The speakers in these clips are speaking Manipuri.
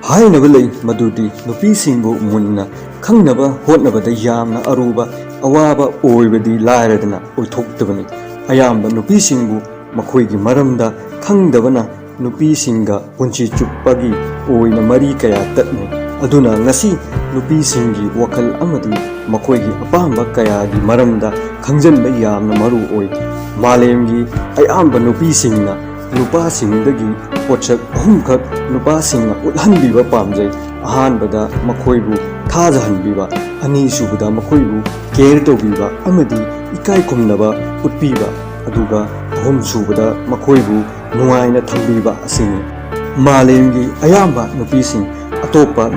ꯍꯥꯏꯅꯕ ꯂꯩ ꯃꯗꯨꯗꯤ ꯅꯨꯄꯤꯁꯤꯡꯕꯨ ꯃꯨꯟꯅ ꯈꯪꯅꯕ ꯍꯣꯠꯅꯕꯗ ꯌꯥꯝꯅ ꯑꯔꯨꯕ ꯑꯋꯥꯕ ꯑꯣꯏꯕꯗꯤ ꯂꯥꯏꯔꯗꯅ ꯑꯣꯏꯊꯣꯛꯇꯕꯅꯤ꯫ ꯑꯌꯥꯝꯕ ꯅꯨꯄꯤꯁꯤꯡꯕꯨ ꯃꯈꯣꯏꯒꯤ ꯃꯔꯝꯗ ꯈꯪꯗꯕꯅ ꯅꯨꯄꯤꯁꯤꯡꯒ ꯄꯨꯟꯁꯤ ꯆꯨꯞꯄꯒꯤ ꯑꯣꯏꯅ ꯃꯔꯤ ꯀꯌꯥ ꯇꯠꯅꯩ꯫ ꯑꯗꯨꯅ ꯉꯁꯤ ꯅꯨꯄꯤꯁꯤꯡꯒꯤ ꯋꯥꯈꯜ ꯑꯃꯗꯤ ꯃꯈꯣꯏꯒꯤ ꯑꯄꯥꯝꯕ ꯀꯌꯥꯒꯤ ꯃꯔꯝꯗ ꯈꯪꯖꯤꯟꯕ ꯌꯥꯝꯅ ꯃꯔꯨ ꯑꯣꯏ꯫ ꯃꯥꯂꯦꯝꯒꯤ ꯑꯌꯥꯝꯕ ꯅꯨꯄꯤꯁꯤꯡꯅ ꯅꯨꯄꯥꯁꯤꯡꯗꯒꯤ ꯄꯣꯠꯁꯛ ꯑꯍꯨꯝꯈꯛ ꯅꯨꯄꯥꯁꯤꯡꯅ ꯎꯠꯍꯟꯕꯤꯕ ꯄꯥꯝꯖꯩ꯫ ꯑꯍꯥꯟꯕꯗ ꯃꯈꯣꯏꯕꯨ ꯊꯥꯖꯍꯟꯕꯤꯕ, ꯑꯅꯤꯁꯨꯕꯗ ꯃꯈꯣꯏꯕꯨ ꯀꯦꯌꯔ ꯇꯧꯕꯤꯕ ꯑꯃꯗꯤ ꯏꯀꯥꯏ ꯈꯨꯝꯅꯕ ꯎꯠꯄꯤꯕ, ꯑꯗꯨꯒ ꯑꯍꯨꯝꯁꯨꯕꯗ ꯃꯈꯣꯏꯕꯨ ꯅꯨꯡꯉꯥꯏꯅ ꯊꯝꯕꯤꯕ ꯑꯁꯤꯅꯤ꯫ ꯃꯥꯂꯦꯝꯒꯤ ꯑꯌꯥꯝꯕ ꯅꯨꯄꯤꯁꯤꯡ ꯑꯇꯣꯞꯄ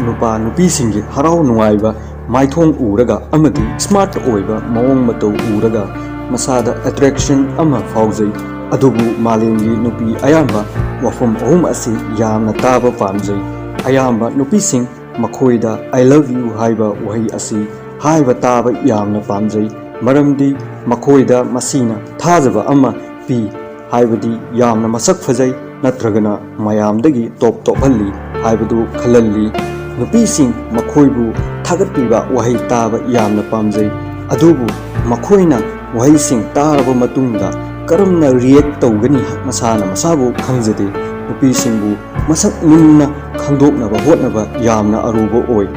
ꯅꯨꯄꯤꯁꯤꯡꯒꯤ ꯍꯔꯥꯎ ꯅꯨꯡꯉꯥꯏꯕ ꯃꯥꯏꯊꯣꯡ ꯎꯔꯒ ꯑꯃꯗꯤ ꯁ꯭ꯃꯥꯔꯠ ꯑꯣꯏꯕ ꯃꯑꯣꯡ ꯃꯇꯧ ꯎꯔꯒ ꯃꯁꯥꯗ ꯑꯦꯇ꯭ꯔꯦꯛꯁꯟ ꯑꯃ ꯐꯥꯎꯖꯩ꯫ ꯑꯗꯨꯕꯨ ꯃꯥꯂꯦꯝꯒꯤ ꯅꯨꯄꯤ ꯑꯌꯥꯝꯕ ꯋꯥꯐꯝ ꯑꯍꯨꯝ ꯑꯁꯤ ꯌꯥꯝꯅ ꯇꯥꯕ ꯄꯥꯝꯖꯩ꯫ ꯑꯌꯥꯝꯕ ꯅꯨꯄꯤꯁꯤꯡ ꯃꯈꯣꯏꯗ "I love you" ꯍꯥꯏꯕ ꯋꯥꯍꯩ ꯑꯁꯤ ꯍꯥꯏꯕ ꯇꯥꯕ ꯌꯥꯝꯅ ꯄꯥꯝꯖꯩ, ꯃꯔꯝꯗꯤ ꯃꯈꯣꯏꯗ ꯃꯁꯤꯅ ꯊꯥꯖꯕ ꯑꯃ ꯄꯤ, ꯍꯥꯏꯕꯗꯤ ꯌꯥꯝꯅ ꯃꯁꯛ ꯐꯖꯩ ꯅꯠꯇ꯭ꯔꯒꯅ ꯃꯌꯥꯝꯗꯒꯤ ꯇꯣꯞ ꯇꯣꯞꯍꯜꯂꯤ ꯍꯥꯏꯕꯗꯨ ꯈꯜꯍꯜꯂꯤ꯫ ꯅꯨꯄꯤꯁꯤꯡ ꯃꯈꯣꯏꯕꯨ ꯊꯥꯒꯠꯄꯤꯕ ꯋꯥꯍꯩ ꯇꯥꯕ ꯌꯥꯝꯅ ꯄꯥꯝꯖꯩ, ꯑꯗꯨꯕꯨ ꯃꯈꯣꯏꯅ ꯋꯥꯍꯩꯁꯤꯡ ꯇꯥꯔꯕ ꯃꯇꯨꯡꯗ ꯀꯔꯝꯅ ꯔꯤꯑꯦꯛ ꯇꯧꯒꯅꯤ ꯃꯁꯥꯅ ꯃꯁꯥꯕꯨ ꯈꯪꯖꯗꯦ꯫ ꯅꯨꯄꯤꯁꯤꯡꯕꯨ ꯃꯁꯛ ꯃꯨꯟꯅ ꯈꯪꯗꯣꯛꯅꯕ ꯍꯣꯠꯅꯕ ꯌꯥꯝꯅ ꯑꯔꯨꯕ ꯑꯣꯏ꯫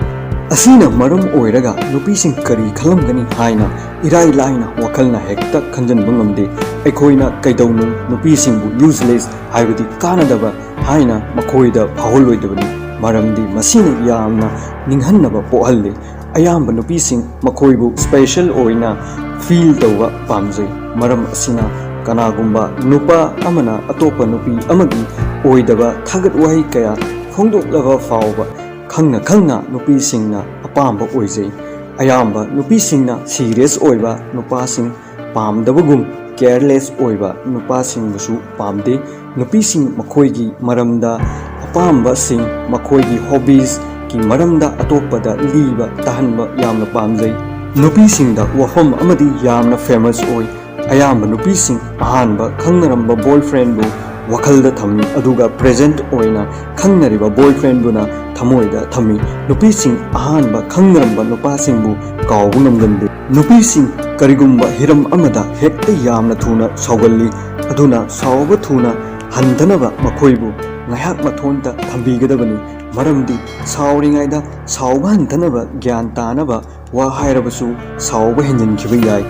ꯑꯁꯤꯅ ꯃꯔꯝ ꯑꯣꯏꯔꯒ ꯅꯨꯄꯤꯁꯤꯡ ꯀꯔꯤ ꯈꯜꯂꯝꯒꯅꯤ ꯍꯥꯏꯅ ꯏꯔꯥꯏ ꯂꯥꯏꯅ ꯋꯥꯈꯜꯅ ꯍꯦꯛꯇ ꯈꯟꯖꯟꯕ ꯉꯝꯗꯦ꯫ ꯑꯩꯈꯣꯏꯅ ꯀꯩꯗꯧꯅꯨꯡ ꯅꯨꯄꯤꯁꯤꯡꯕꯨ ꯌꯨꯖꯂꯦꯁ ꯍꯥꯏꯕꯗꯤ ꯀꯥꯟꯅꯗꯕ ꯍꯥꯏꯅ ꯃꯈꯣꯏꯗ ꯐꯥꯎꯍꯜꯂꯣꯏꯗꯕꯅꯤ, ꯃꯔꯝꯗꯤ ꯃꯁꯤꯅ ꯌꯥꯝꯅ ꯅꯤꯡꯍꯟꯅꯕ ꯄꯣꯛꯍꯜꯂꯤ꯫ ꯑꯌꯥꯝꯕ ꯅꯨꯄꯤꯁꯤꯡ ꯃꯈꯣꯏꯕꯨ ꯁ꯭ꯄꯦꯁꯦꯜ ꯑꯣꯏꯅ ꯐꯤꯜ ꯇꯧꯕ ꯄꯥꯝꯖꯩ꯫ ꯃꯔꯝ ꯑꯁꯤꯅ ꯀꯅꯥꯒꯨꯝꯕ ꯅꯨꯄꯥ ꯑꯃꯅ ꯑꯇꯣꯞꯄ ꯅꯨꯄꯤ ꯑꯃꯒꯤ ꯑꯣꯏꯗꯕ ꯊꯥꯒꯠ ꯋꯥꯍꯩ ꯀꯌꯥ ꯐꯣꯡꯗꯣꯛꯂꯕ ꯐꯥꯎꯕ ꯈꯪꯅ ꯈꯪꯅ ꯅꯨꯄꯤꯁꯤꯡꯅ ꯑꯄꯥꯝꯕ ꯑꯣꯏꯖꯩ꯫ ꯑꯌꯥꯝꯕ ꯅꯨꯄꯤꯁꯤꯡꯅ ꯁꯤꯔꯤꯌꯁ ꯑꯣꯏꯕ ꯅꯨꯄꯥꯁꯤꯡ ꯄꯥꯝꯗꯕꯒꯨꯝ ꯀꯦꯌꯔꯂꯦꯁ ꯑꯣꯏꯕ ꯅꯨꯄꯥꯁꯤꯡꯕꯨꯁꯨ ꯄꯥꯝꯗꯦ꯫ ꯅꯨꯄꯤꯁꯤꯡ ꯃꯈꯣꯏꯒꯤ ꯃꯔꯝꯗ ꯑꯄꯥꯝꯕꯁꯤꯡ, ꯃꯈꯣꯏꯒꯤ ꯍꯣꯕꯤꯁꯀꯤ ꯃꯔꯝꯗ ꯑꯇꯣꯞꯄꯗ ꯂꯤꯕ ꯇꯥꯍꯟꯕ ꯌꯥꯝꯅ ꯄꯥꯝꯖꯩ꯫ ꯅꯨꯄꯤꯁꯤꯡꯗ ꯋꯥꯐꯝ ꯑꯃꯗꯤ ꯌꯥꯝꯅ ꯐꯦꯃꯁ ꯑꯣꯏ꯫ ꯑꯌꯥꯝꯕ ꯅꯨꯄꯤꯁꯤꯡ ꯑꯍꯥꯟꯕ ꯈꯪꯅꯔꯝꯕ ꯕꯣꯏꯐ꯭ꯔꯦꯟꯕꯨ ꯋꯥꯈꯜꯗ ꯊꯝꯃꯤ, ꯑꯗꯨꯒ ꯄ꯭ꯔꯦꯖꯦꯟꯠ ꯑꯣꯏꯅ ꯈꯪꯅꯔꯤꯕ ꯕꯣꯏꯐ꯭ꯔꯦꯟꯕꯨꯅ ꯊꯃꯣꯏꯗ ꯊꯝꯃꯤ꯫ ꯅꯨꯄꯤꯁꯤꯡ ꯑꯍꯥꯟꯕ ꯈꯪꯅꯔꯝꯕ ꯅꯨꯄꯥꯁꯤꯡꯕꯨ ꯀꯥꯎꯕ ꯉꯝꯒꯟꯗꯦ꯫ ꯅꯨꯄꯤꯁꯤꯡ ꯀꯔꯤꯒꯨꯝꯕ ꯍꯤꯔꯝ ꯑꯃꯗ ꯍꯦꯛꯇ ꯌꯥꯝꯅ ꯊꯨꯅ ꯁꯥꯎꯒꯜꯂꯤ, ꯑꯗꯨꯅ ꯁꯥꯎꯕ ꯊꯨꯅ ꯍꯟꯊꯅꯕ ꯃꯈꯣꯏꯕꯨ ꯉꯥꯏꯍꯥꯛ ꯃꯊꯣꯟꯇ ꯊꯝꯕꯤꯒꯗꯕꯅꯤ, ꯃꯔꯝꯗꯤ ꯁꯥꯎꯔꯤꯉꯩꯗ ꯁꯥꯎꯕ ꯍꯟꯊꯅꯕ ꯒ꯭ꯌꯥꯟ ꯇꯥꯅꯕ ꯋꯥ ꯍꯥꯏꯔꯕꯁꯨ ꯁꯥꯎꯕ ꯍꯦꯟꯖꯤꯟꯈꯤꯕ ꯌꯥꯏ꯫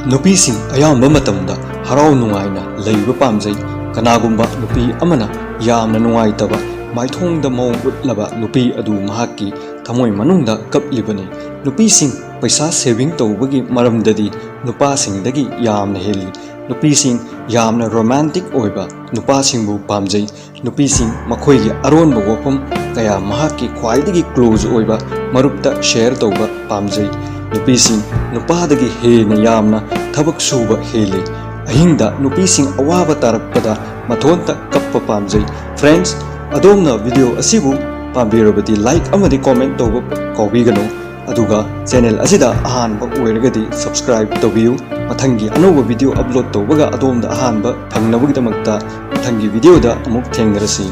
ꯅꯨꯄꯤꯁꯤꯡ ꯑꯌꯥꯝꯕ ꯃꯇꯝꯗ ꯍꯔꯥꯎ ꯅꯨꯡꯉꯥꯏꯅ ꯂꯩꯕ ꯄꯥꯝꯖꯩ꯫ ꯀꯅꯥꯒꯨꯝꯕ ꯅꯨꯄꯤ ꯑꯃꯅ ꯌꯥꯝꯅ ꯅꯨꯡꯉꯥꯏꯇꯕ ꯃꯥꯏꯊꯣꯡꯗ ꯃꯑꯣꯡ ꯎꯠꯂꯕ ꯅꯨꯄꯤ ꯑꯗꯨ ꯃꯍꯥꯛꯀꯤ ꯊꯃꯣꯏ ꯃꯅꯨꯡꯗ ꯀꯞꯂꯤꯕꯅꯤ꯫ ꯅꯨꯄꯤꯁꯤꯡ ꯄꯩꯁꯥ ꯁꯦꯚꯤꯡ ꯇꯧꯕꯒꯤ ꯃꯔꯝꯗꯗꯤ ꯅꯨꯄꯥꯁꯤꯡꯗꯒꯤ ꯌꯥꯝꯅ ꯍꯦꯜꯂꯤ꯫ ꯅꯨꯄꯤꯁꯤꯡ ꯌꯥꯝꯅ ꯔꯣꯃꯥꯟꯇꯤꯛ ꯑꯣꯏꯕ ꯅꯨꯄꯥꯁꯤꯡꯕꯨ ꯄꯥꯝꯖꯩ꯫ ꯅꯨꯄꯤꯁꯤꯡ ꯃꯈꯣꯏꯒꯤ ꯑꯔꯣꯟꯕ ꯋꯥꯐꯝ ꯀꯌꯥ ꯃꯍꯥꯛꯀꯤ ꯈ꯭ꯋꯥꯏꯗꯒꯤ ꯀ꯭ꯂꯣꯖ ꯑꯣꯏꯕ ꯃꯔꯨꯞꯇ ꯁꯦꯌꯔ ꯇꯧꯕ ꯄꯥꯝꯖꯩ꯫ ꯅꯨꯄꯤꯁꯤꯡ ꯅꯨꯄꯥꯗꯒꯤ ꯍꯦꯟꯅ ꯌꯥꯝꯅ ꯊꯕꯛ ꯁꯨꯕ ꯍꯦꯜꯂꯤ꯫ ꯑꯍꯤꯡꯗ ꯅꯨꯄꯤꯁꯤꯡ ꯑꯋꯥꯕ ꯇꯥꯔꯛꯄꯗ ꯃꯊꯣꯟꯇ ꯀꯞꯄ ꯄꯥꯝꯖꯩ꯫ ꯐ꯭ꯔꯦꯟड्ꯁ, ꯑꯗꯣꯝꯅ ꯚꯤꯗꯤꯑꯣ ꯑꯁꯤꯕꯨ ꯄꯥꯝꯕꯤꯔꯕꯗꯤ ꯂꯥꯏꯛ ꯑꯃꯗꯤ ꯀꯣꯃꯦꯟꯠ ꯇꯧꯕ ꯀꯥꯎꯕꯤꯒꯅꯨ, ꯑꯗꯨꯒ ꯆꯦꯅꯦꯜ ꯑꯁꯤꯗ ꯑꯍꯥꯟꯕ ꯑꯣꯏꯔꯒꯗꯤ ꯁꯕꯁꯀ꯭ꯔꯥꯏꯕ ꯇꯧꯕꯤꯌꯨ꯫ ꯃꯊꯪꯒꯤ ꯑꯅꯧꯕ ꯚꯤꯗꯤꯑꯣ ꯑꯞꯂꯣꯗ ꯇꯧꯕꯒ ꯑꯗꯣꯝꯗ ꯑꯍꯥꯟꯕ ꯐꯪꯅꯕꯒꯤꯗꯃꯛꯇ ꯃꯊꯪꯒꯤ ꯚꯤꯗꯤꯑꯣꯗ ꯑꯃꯨꯛ ꯊꯦꯡꯅꯔꯁꯤ꯫